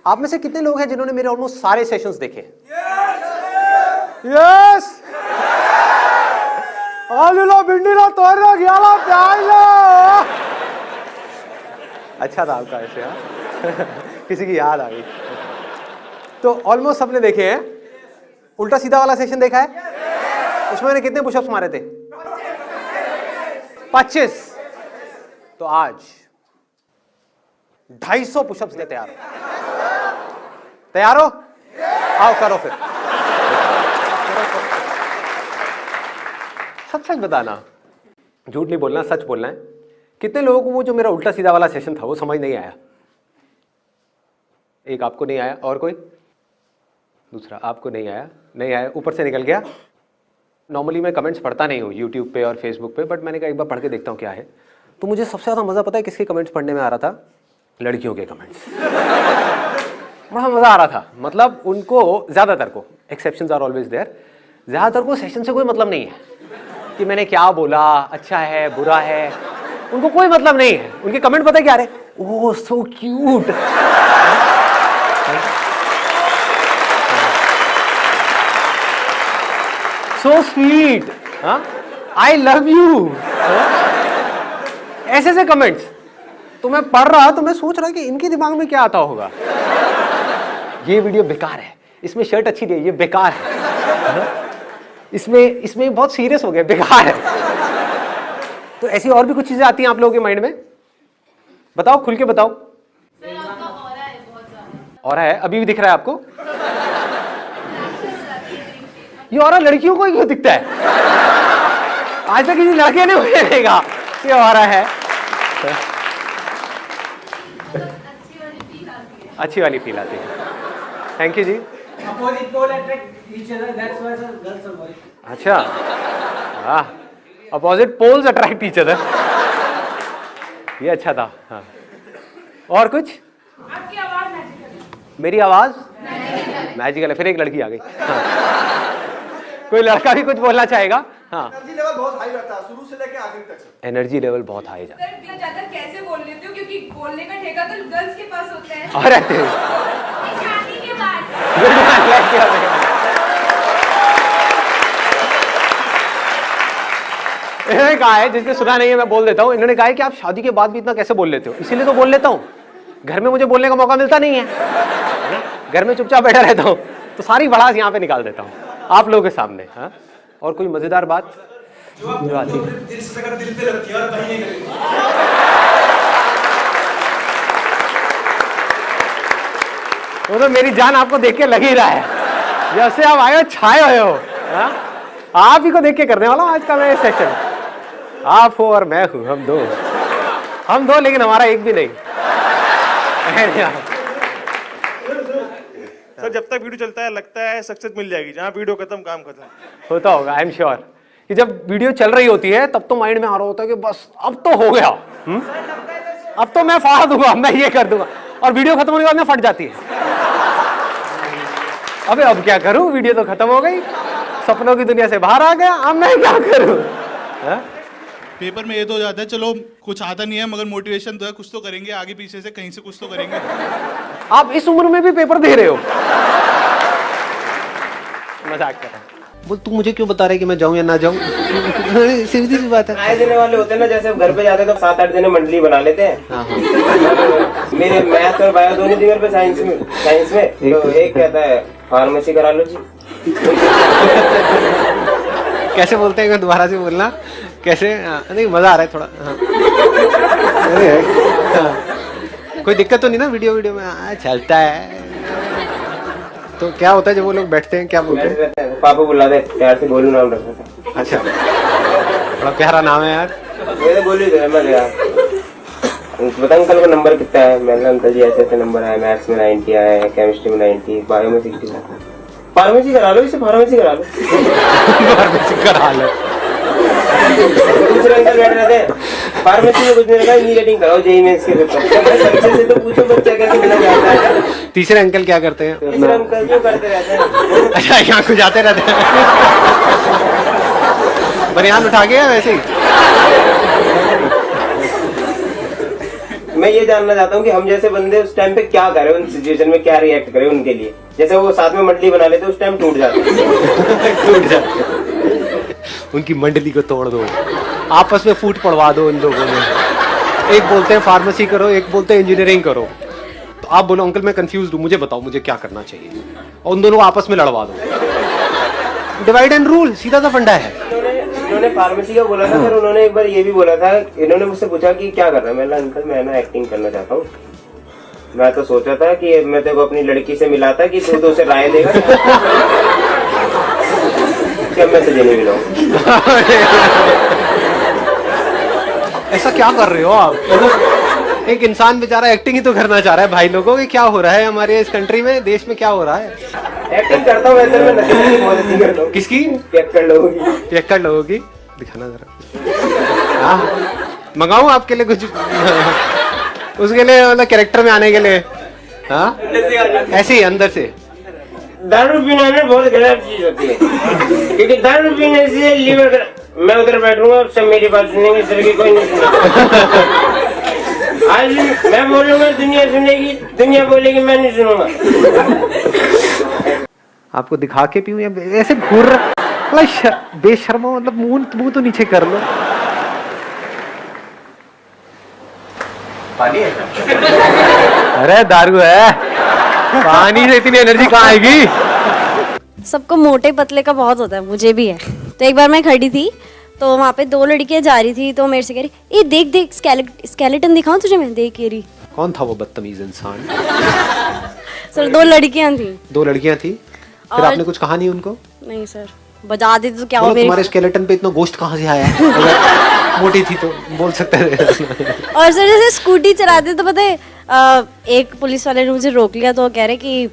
आप में से कितने लोग हैं जिन्होंने मेरे ऑलमोस्ट सारे सेशंस देखे? यस। आलूला भिंडीला तोरला गयाला प्याजला। अच्छा था आपका ऐसे, हाँ? किसी की याद आ गई। तो ऑलमोस्ट सबने देखे हैं। उल्टा सीधा वाला सेशन देखा है? उसमें मैंने कितने पुशअप्स मारे थे? 25। तो आज 250 पुशअप्स ले तैयार हो? तैयार हो? आओ करो फिर। सच बताना, झूठ नहीं बोलना, सच बोलना है। कितने लोगों को वो जो मेरा उल्टा सीधा वाला सेशन था वो समझ नहीं आया? एक आपको नहीं आया, और कोई? दूसरा आपको नहीं आया, नहीं आया, ऊपर से निकल गया। नॉर्मली मैं कमेंट्स पढ़ता नहीं हूँ यूट्यूब पे और फेसबुक पे, बट मैंने कहा एक बार पढ़ के देखता हूँ क्या है। तो मुझे सबसे ज़्यादा मज़ा पता है किसके कमेंट्स पढ़ने में आ रहा था? लड़कियों के कमेंट्स। बड़ा मज़ा आ रहा था। मतलब उनको, ज़्यादातर को, एक्सेप्शंस आर ऑलवेज देयर, ज़्यादातर को सेशन से कोई मतलब नहीं है कि मैंने क्या बोला, अच्छा है बुरा है, उनको कोई मतलब नहीं है। उनके कमेंट पता है क्या रहे? Oh so cute, so sweet, I love you, ऐसे ऐसे कमेंट्स। तो मैं पढ़ रहा, तो मैं सोच रहा कि इनके दिमाग में क्या आता होगा। ये वीडियो बेकार है, इसमें शर्ट अच्छी नहीं है, ये बेकार है, इसमें बहुत सीरियस हो गया, बेकार है। तो ऐसी और भी कुछ चीजें आती हैं आप लोगों के माइंड में? बताओ, खुल के बताओ। ऑरा है, अभी भी दिख रहा है आपको? ये ऑरा लड़कियों को ही क्यों दिखता है? आज तक किसी लड़के ने मुझे देखा ये ऑरा है। अच्छी वाली फील आती है। Thank you ji. अच्छा, हाँ, opposite poles attract each other, ये अच्छा था। हाँ, और कुछ? आपकी आवाज मैजिकल है। मेरी आवाज मैजिकल है। फिर एक लड़की आ गई। हाँ। कोई लड़का भी कुछ बोलना चाहेगा? हाँ। एनर्जी लेवल बहुत हाई रहता है शुरू से लेके आखिर तक। एनर्जी लेवल बहुत हाई जाता है। सर ज्यादा कैसे बोल लेते हो? क्योंकि बोलने का ठेका तो गर्ल्स के पास होता है। अरे शादी के बाद इन्होंने कहा है, जिसने सुना नहीं है मैं बोल देता हूँ, इन्होंने कहा है कि आप शादी के बाद भी इतना कैसे बोल लेते हो? इसीलिए तो बोल लेता हूँ, घर में मुझे बोलने का मौका मिलता नहीं है, घर में चुपचाप बैठा रहता हूँ, तो सारी भड़ास यहाँ पे निकाल देता हूँ आप लोगों के सामने। हाँ, और कोई मजेदार बात जो आती है? दिल से अगर दिल पे लगती है और कहीं नहीं लगती। वो तो मेरी जान आपको देख के लग ही रहा है, जैसे आप आए हो छाए हुए हो। हाँ? आप ही को देख के करने वाला हूँ आज का मैं सेक्शन। आप हो और मैं हूँ, हम दो लेकिन हमारा एक भी नहीं। सर जब तक वीडियो चलता है लगता है सक्सेस मिल जाएगी, जहाँ वीडियो खत्म काम खत्म। होता होगा, आई एम श्योर कि जब वीडियो चल रही होती है तब तो माइंड में आ रहा होता है कि बस अब तो हो गया, अब तो मैं फाड़ दूंगा, मैं ये कर दूंगा, और वीडियो खत्म होने के बाद में फट जाती है। अबे अब क्या करूं, वीडियो तो खत्म हो गई, सपनों की दुनिया से बाहर आ गया, अब मैं क्या करूं? पेपर में ये तो हो जाता है चलो कुछ आता नहीं है मगर मोटिवेशन तो है, कुछ तो करेंगे, आगे पीछे से कहीं से कुछ तो करेंगे। आप इस उम्र में भी पेपर दे रहे हो? मजाक कर रहा हूं। बोल तू मुझे क्यों बता रहे कि मैं जाऊं या ना जाऊं? सीधी सी बात है। आए देने वाले होते हैं ना, जैसे घर पे जाते हैं तो 7-8 दिन मंडली बना लेते हैं। मेरे मैथ और बायो दोनों दिन पे साइंस में तो एक कहता है फार्मेसी करा लो जी। कैसे बोलते हैं, दोबारा से बोलना कैसे? नहीं मजा आ रहा है थोड़ा। हाँ। कोई दिक्कत तो नहीं ना वीडियो में? चलता है। तो क्या होता है जब वो लोग बैठते हैं, क्या बोलते हैं? पापा बुला दे, प्यार से गोलू नाम रखा था। अच्छा, बड़ा प्यारा नाम है यार। मेरे गोलू जो है मैं गया, बता अंकल का नंबर कितना है? मैंने अंकल जी ऐसे ऐसे नंबर आए, मैथ्स में 90 आए, केमिस्ट्री में 90, बायो में 60। फार्मेसी करा लो, इसे फार्मेसी करा लो। फार्मेसी करा लो। दूसरे अंकल बैठ रहे थे, फार्मेसी में कुछ नहीं रखा, इंजीनियरिंग कराओ जेईई मेंस के पेपर से तो पूछो बच्चा कैसे मिला जाता है। तीसरे अंकल क्या करते हैं? तीसरे अंकल जो करते रहते हैं। अच्छा, यहाँ को जाते रहते हैं। बनियान उठा के वैसे ही मैं ये जानना चाहता हूँ कि हम जैसे बंदे उस टाइम पे क्या करें, उन सिचुएशन में क्या रिएक्ट करें उनके लिए। जैसे वो साथ में मंडली बना लेते उस टाइम टूट जाते टूट जाए, उनकी मंडली को तोड़ दो, आपस में फूट पड़वा दो उन लोगों ने। एक बोलते हैं फार्मेसी करो, एक बोलते हैं इंजीनियरिंग करो। तो आप बोलो अंकल मैं कंफ्यूज हूँ, मुझे बताओ मुझे क्या करना चाहिए, और उन दोनों को आपस में लड़वा दो। डिवाइड एंड रूल, सीधा सा फंडा है। इन्होंने फार्मेसी का बोला था, फिर उन्होंने एक बार ये भी बोला था, इन्होंने मुझसे पूछा कि क्या कर रहा है। मैंने अंकल मैं ना एक्टिंग करना चाहता हूँ। मैं तो सोचा था कि मैं तेरे को अपनी लड़की से मिला था कि तू तो उसे राय देगा कि अब मैं तुझे नहीं मिलाऊंगा। ऐसा क्या कर रहे हो आप? एक इंसान बेचारा एक्टिंग ही तो करना चाह रहा है भाई लोगों। कि क्या हो रहा है हमारे इस कंट्री में, देश में क्या हो रहा है? एक्टिंग करता हूँ वैसे, मैं नकली बहुत अच्छी करता हूँ। किसकी? पियक्कड़ लोगों की। पियक्कड़ लोगों की दिखाना जरा। हाँ मंगाऊं आपके लिए कुछ उसके लिए, मतलब कैरेक्टर में आने के लिए। हाँ ऐसे ही अंदर से। दारू पीना ना बहुत गलत चीज होती है, क्योंकि दारू पीने से लीवर। मैं उधर बैठूंगा, सब मेरी बात सुनेंगे, इस तरह की कोई नहीं सुनेगा। आज मैं बोलूंगा दुनिया सुनेगी, दुनिया बोलेगी मैं नहीं सुनूंगा। आपको दिखा के पीऊं या ऐसे घूर रहा बेशर्मा, मतलब मुंह तो नीचे कर लो। पानी है? अरे दारू है, पानी से इतनी एनर्जी कहाँ आएगी? सबको मोटे पतले का बहुत होता है, मुझे भी है। तो एक बार मैं खड़ी थी तो वहाँ पे दो लड़कियां जा रही थी, तो मेरे से कह रही, ये देख देख स्केलेटन दिखाऊं तुझे मैं? देख ये रही। कौन था वो बदतमीज इंसान? सर दो लड़कियां थी। दो लड़कियां थी, फिर और- आपने कुछ कहा नहीं उनको? नहीं सर, बजा देती तो क्या हो बोलो, मेरी। तुम्हारे स्केलेटन पे इतना गोश्त कहाँ से आया है? अगर मोटी थी तो बोल सकते थे। और सर जैसे स्कूटी चलाते तो पता है, एक पुलिस वाले ने मुझे रोक लिया, तो वो कह रहे कि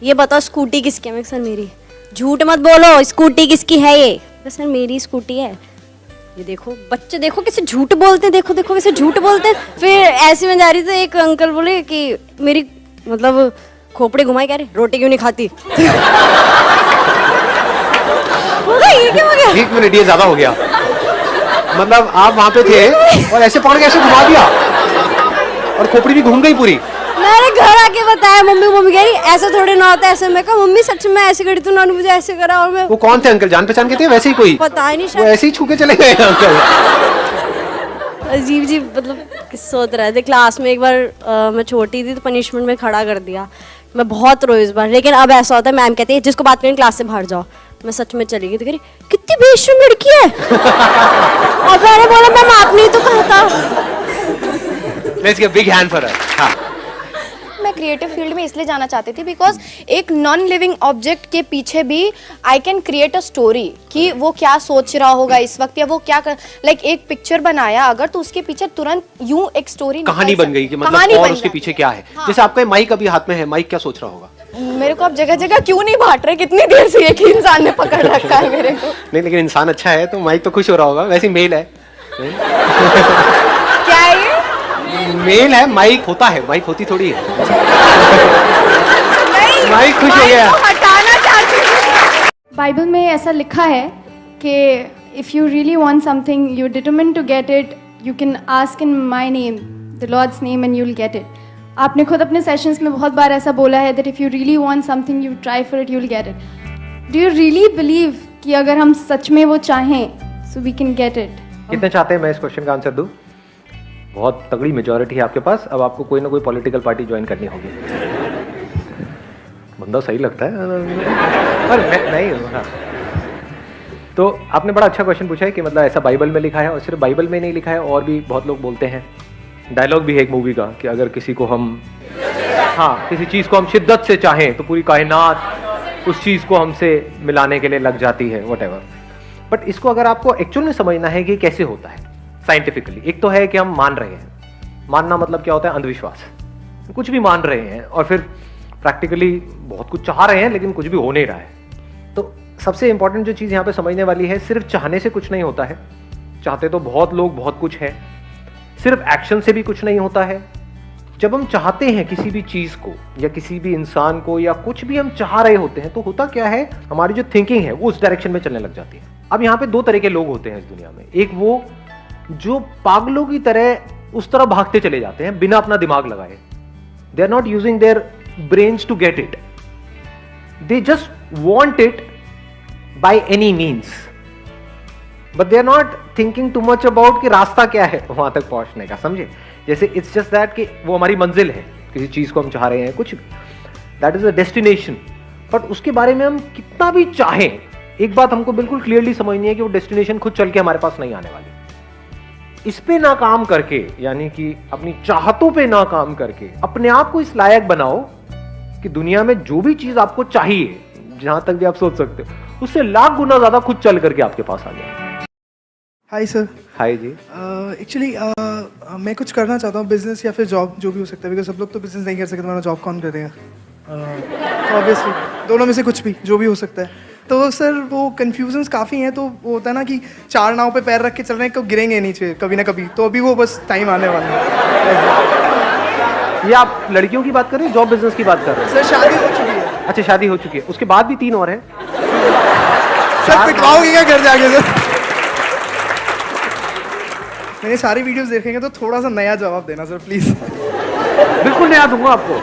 ये बताओ स्कूटी किसकी है? मैं सर मेरी। झूठ मत बोलो, स्कूटी किसकी है ये? सर मेरी स्कूटी है। ये देखो बच्चे, देखो कैसे झूठ बोलते हैं, देखो देखो कैसे झूठ बोलते हैं। फिर ऐसे में जा रही थी, एक अंकल बोले कि मेरी मतलब खोपड़ी घुमाई, कह रहे रोटी क्यों नहीं खाती? ये क्या हो गया? एक मिनट, ये ज्यादा हो गया। मतलब आप वहां पे थे और ऐसे पकड़ के ऐसे घुमा दिया और खोपड़ी भी घूम गई पूरी। मैंने घर आके बताया, मम्मी कह रही ऐसे थोड़ी ना होता है। ऐसे मैं कहा मम्मी सच में ऐसे करी तू, नानू मुझे ऐसे करा। और मैं वो कौन थे अंकल, जान पहचान के थे वैसे ही कोई? पता ही नहीं, वो शायद ऐसे ही छू के चले गए अंकल। अजीब अजीब मतलब सोच रहे थे। क्लास में एक बार मैं छोटी थी तो पनिशमेंट में खड़ा कर दिया। मैं बहुत रोई इस बार, लेकिन अब ऐसा होता है मैम कहती है जिसको बात करें क्लास से बाहर जाओ। मैं सच में चली गई तो कह रही कितनी बेशर्म लड़की है। और मैंने बोला मैम आपने ही तो कहा था। Let's give big hand for her. हाँ मैं क्रिएटिव फील्ड में इसलिए जाना चाहती थी बिकॉज एक नॉन लिविंग ऑब्जेक्ट के पीछे भी I can create a story कि वो क्या सोच रहा होगा इस वक्त, या वो क्या कर लाइक एक पिक्चर बनाया अगर तो उसके पीछे तुरंत यूं एक स्टोरी कहानी बन गई कि मतलब और उसके पीछे क्या है। हाँ। जैसे आपका माइक अभी हाथ में है, माइक क्या सोच रहा होगा? मेरे को अब जगह जगह क्यों नहीं बांट रहे, कितनी देर से एक ही इंसान ने पकड़ रखा है मेरे को। नहीं लेकिन इंसान अच्छा है तो माइक तो खुश हो रहा होगा। वैसे मेल है। क्या है ये? मेल है, माइक होता है, माइक होती थोड़ी है। नहीं, माइक खुश हो गया। माइक को हटाना चाहती हूँ। बाइबल में ऐसा लिखा है कि if you really want something you determine to get it, you can ask in my name, the lord's name, and you will get it. आपने खुद अपने सेशंस में बहुत बार ऐसा बोला है that if you really want something you try for it, you will get it. Do you really believe कि अगर हम सच में वो चाहें so we can get it? कितने चाहते हैं मैं इस क्वेश्चन का आंसर दूं? बहुत तगड़ी मेजॉरिटी है आपके पास। अब आपको कोई ना कोई पॉलिटिकल पार्टी ज्वाइन करनी होगी। बंदा सही लगता है पर नहीं। हाँ। तो आपने बड़ा अच्छा क्वेश्चन पूछा है कि मतलब ऐसा बाइबल में लिखा है, और सिर्फ बाइबल में नहीं लिखा है, और भी बहुत लोग बोलते हैं। डायलॉग भी है एक मूवी का कि अगर किसी को हम किसी चीज़ को हम शिद्दत से चाहें तो पूरी कायनात उस चीज़ को हमसे मिलाने के लिए लग जाती है, व्हाटएवर। बट इसको अगर आपको एक्चुअल में समझना है कि कैसे होता है साइंटिफिकली, एक तो है कि हम मान रहे हैं। मानना मतलब क्या होता है? अंधविश्वास। कुछ भी मान रहे हैं और फिर प्रैक्टिकली बहुत कुछ चाह रहे हैं लेकिन कुछ भी हो नहीं रहा है। तो सबसे इंपॉर्टेंट जो चीज़ यहाँ पे समझने वाली है, सिर्फ चाहने से कुछ नहीं होता है। चाहते तो बहुत लोग बहुत कुछ है। सिर्फ एक्शन से भी कुछ नहीं होता है। जब हम चाहते हैं किसी भी चीज़ को या किसी भी इंसान को या कुछ भी हम चाह रहे होते हैं, तो होता क्या है, हमारी जो थिंकिंग है वो उस डायरेक्शन में चलने लग जाती है। अब यहाँ पे दो तरह के लोग होते हैं इस दुनिया में। एक वो जो पागलों की तरह उस तरफ भागते चले जाते हैं बिना अपना दिमाग लगाए. They are not using their brains to get it. They just want it by any means. But they are not thinking too much about कि रास्ता क्या है वहां तक पहुंचने का, समझे? जैसे it's just that कि वो हमारी मंजिल है, किसी चीज को हम चाह रहे हैं, कुछ that is a destination. But उसके बारे में हम कितना भी चाहें, एक बात हमको बिल्कुल क्लियरली समझनी है कि वो डेस्टिनेशन खुद चल के हमारे पास नहीं आने वाली. इस पे ना काम करके, यानी कि अपनी चाहतों पे ना काम करके अपने आप को इस लायक बनाओ कि दुनिया में जो भी चीज आपको चाहिए, जहां तक भी आप सोच सकते हो, उससे लाख गुना ज्यादा खुद चल करके आपके पास आ जाए. Hi sir. हाय जी. एक्चुअली मैं कुछ करना चाहता हूँ, बिजनेस या फिर जॉब, जो भी हो सकता है, बिकॉज सब लोग तो बिजनेस नहीं कर सकते, तुम्हारा जॉब कौन करेगा? ऑब्वियसली दोनों में से कुछ भी, जो भी हो सकता है. तो सर वो कन्फ्यूजन्स काफ़ी हैं. तो वो होता है ना कि 4 नाव पे पैर रख के चल रहे हैं, कब गिरेंगे नीचे कभी ना कभी. तो अभी वो बस टाइम आने वाला है. ये आप लड़कियों की बात कर रहे हैं, जॉब बिजनेस की बात कर रहे हैं? सर शादी हो चुकी है. अच्छा, शादी हो चुकी है, उसके बाद भी 3 और हैं. सर पिटवाओगे क्या घर जाके? सर मैंने सारी वीडियोस देखेंगे तो थोड़ा सा नया जवाब देना सर प्लीज़. बिल्कुल नया दूंगा आपको.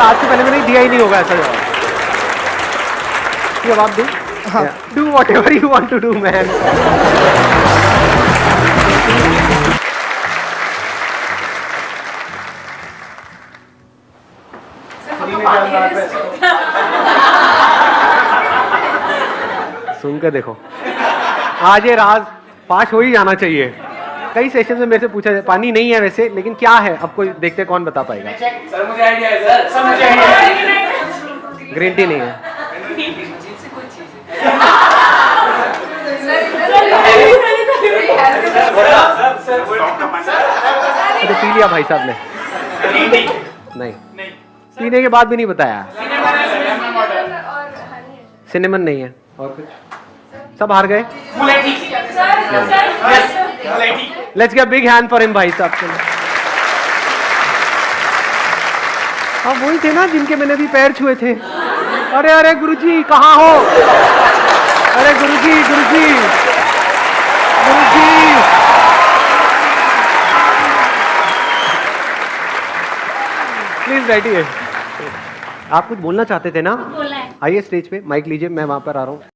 आज से पहले मैंने दिया ही नहीं होगा ऐसा जवाब. जवाब दूं? हाँ. Do whatever you want to do man. सुन के देखो, आज ये राज पास हो ही जाना चाहिए. कई सेशन में मेरे से पूछा जाए, पानी नहीं है वैसे, लेकिन क्या है आपको देखते कौन बता पाएगा? सर मुझे आइडिया है सर, सर मुझे आइडिया है. ग्रीन टी नहीं है. तो पी लिया भाई साहब ने. नहीं, पीने के बाद भी नहीं बताया. सिनेमन नहीं है. और कुछ? सब हार गए. Let's give a big hand for him भाई साहब के लिए. हाँ वही थे ना जिनके मैंने भी पैर छुए थे. अरे अरे गुरुजी कहाँ हो? अरे गुरुजी गुरुजी गुरुजी. प्लीज बैठिए. आप कुछ बोलना चाहते थे ना? आइए स्टेज पे, माइक लीजिए, मैं वहां पर आ रहा हूँ.